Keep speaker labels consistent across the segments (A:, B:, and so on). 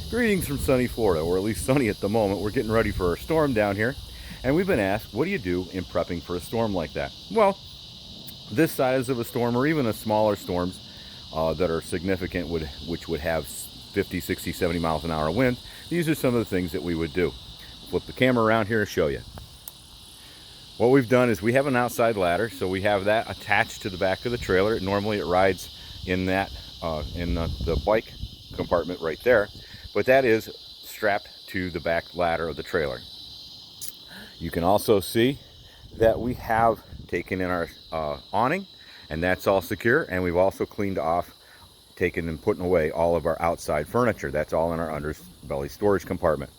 A: Greetings from sunny Florida, or at least sunny at the moment. We're getting ready for a storm down here, and we've been asked, what do you do in prepping for a storm like that? Well, this size of a storm, or even a smaller storms that are significant, which would have 50, 60, 70 miles an hour wind, these are some of the things that we would do. Flip the camera around here and show you. What we've done is we have an outside ladder, so we have that attached to the back of the trailer. Normally it rides in that in the bike compartment right there, but that is strapped to the back ladder of the trailer. You can also see that we have taken in our awning, and that's all secure, and we've also cleaned off, taken and putting away all of our outside furniture. That's all in our underbelly storage compartment.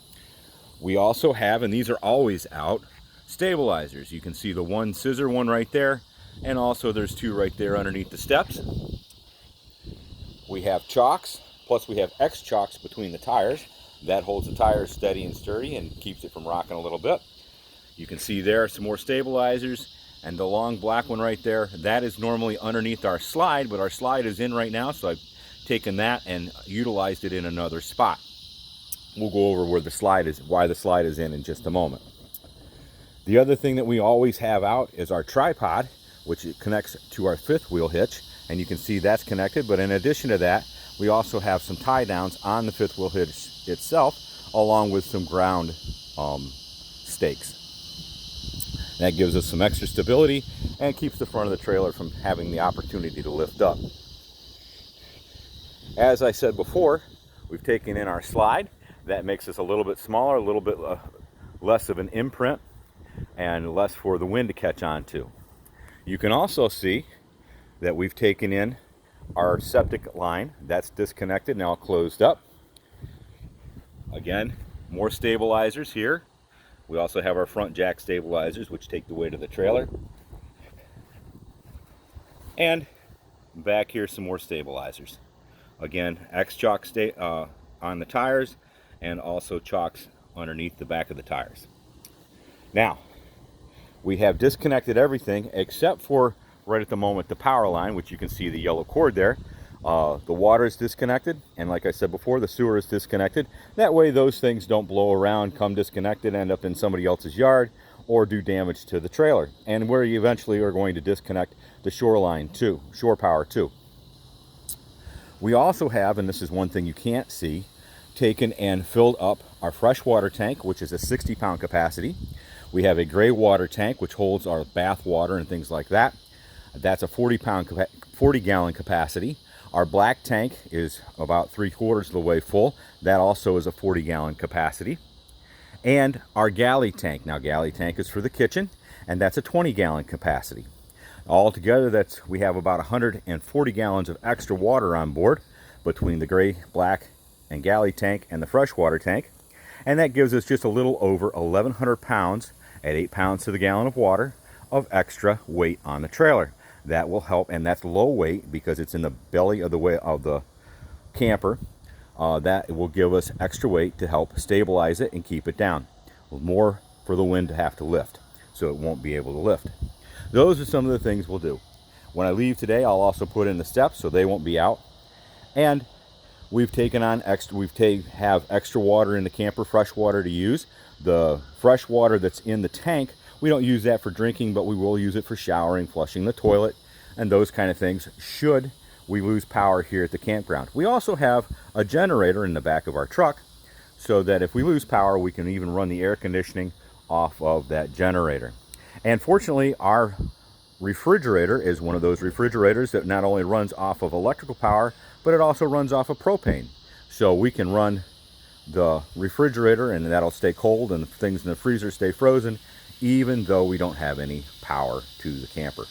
A: We also have, and these are always out, stabilizers. You can see the one scissor one right there, and also there's two right there underneath the steps. We have chocks, plus we have X chocks between the tires. That holds the tires steady and sturdy and keeps it from rocking a little bit. You can see there some more stabilizers, and the long black one right there, that is normally underneath our slide, but our slide is in right now, so I've taken that and utilized it in another spot. We'll go over where the slide is, why the slide is in just a moment. The other thing that we always have out is our tripod, which connects to our fifth wheel hitch, and you can see that's connected. But in addition to that, we also have some tie downs on the fifth wheel hitch itself, along with some ground stakes. That gives us some extra stability and keeps the front of the trailer from having the opportunity to lift up. As I said before, we've taken in our slide. That makes us a little bit smaller, a little bit less of an imprint, and less for the wind to catch on to. You can also see that we've taken in our septic line. That's disconnected, now closed up. Again, more stabilizers here. We also have our front jack stabilizers, which take the weight of the trailer. And back here, some more stabilizers. Again, X chock on the tires, and also chocks underneath the back of the tires. Now, we have disconnected everything except for right at the moment the power line, which you can see the yellow cord there. The water is disconnected, and like I said before, the sewer is disconnected. That way those things don't blow around, come disconnected, end up in somebody else's yard, or do damage to the trailer. And where you eventually are going to disconnect the shoreline too, shore power too. We also have, and this is one thing you can't see, taken and filled up our freshwater tank, which is a 60-pound capacity. We have a gray water tank, which holds our bath water and things like that. That's a 40-gallon capacity. Our black tank is about 3/4 of the way full. That also is a 40-gallon capacity. And our galley tank. Now, galley tank is for the kitchen, and that's a 20-gallon capacity. Altogether, we have about 140 gallons of extra water on board between the gray, black, and galley tank and the freshwater tank. And that gives us just a little over 1,100 pounds at 8 pounds to the gallon of water of extra weight on the trailer. That will help, and that's low weight because it's in the belly of the camper. That will give us extra weight to help stabilize it and keep it down. More for the wind to have to lift, so it won't be able to lift. Those are some of the things we'll do. When I leave today, I'll also put in the steps so they won't be out. And we've taken on extra. Have extra water in the camper, fresh water to use. The fresh water that's in the tank, we don't use that for drinking, but we will use it for showering, flushing the toilet, and those kind of things should we lose power here at the campground. We also have a generator in the back of our truck so that if we lose power, we can even run the air conditioning off of that generator. And fortunately, our refrigerator is one of those refrigerators that not only runs off of electrical power, but it also runs off of propane. So we can run the refrigerator and that'll stay cold, and things in the freezer stay frozen, even though we don't have any power to the camper.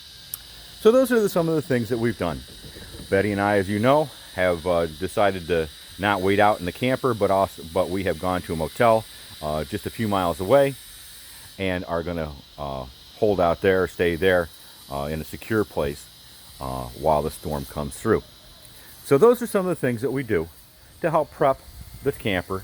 A: So those are some of the things that we've done. Betty and I, as you know, have decided to not wait out in the camper, but we have gone to a motel just a few miles away, and are going to hold out there, stay there in a secure place while the storm comes through. So those are some of the things that we do to help prep the camper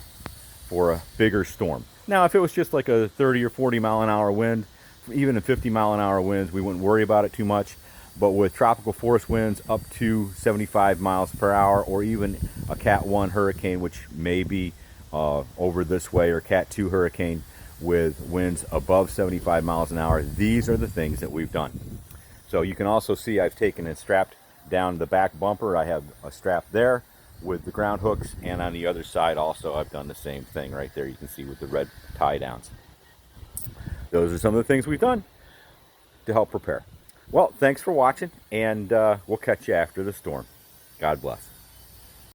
A: for a bigger storm. Now, if it was just like a 30 or 40 mile an hour wind, even a 50 mile an hour winds, we wouldn't worry about it too much. But with tropical force winds up to 75 miles per hour, or even a Cat 1 hurricane, which may be over this way, or Cat 2 hurricane with winds above 75 miles an hour. These are the things that we've done. So you can also see I've taken and strapped down the back bumper. I have a strap there with the ground hooks, and on the other side also I've done the same thing right there. You can see with the red tie downs. Those are some of the things we've done to help prepare. Well, thanks for watching, and we'll catch you after the storm. God bless.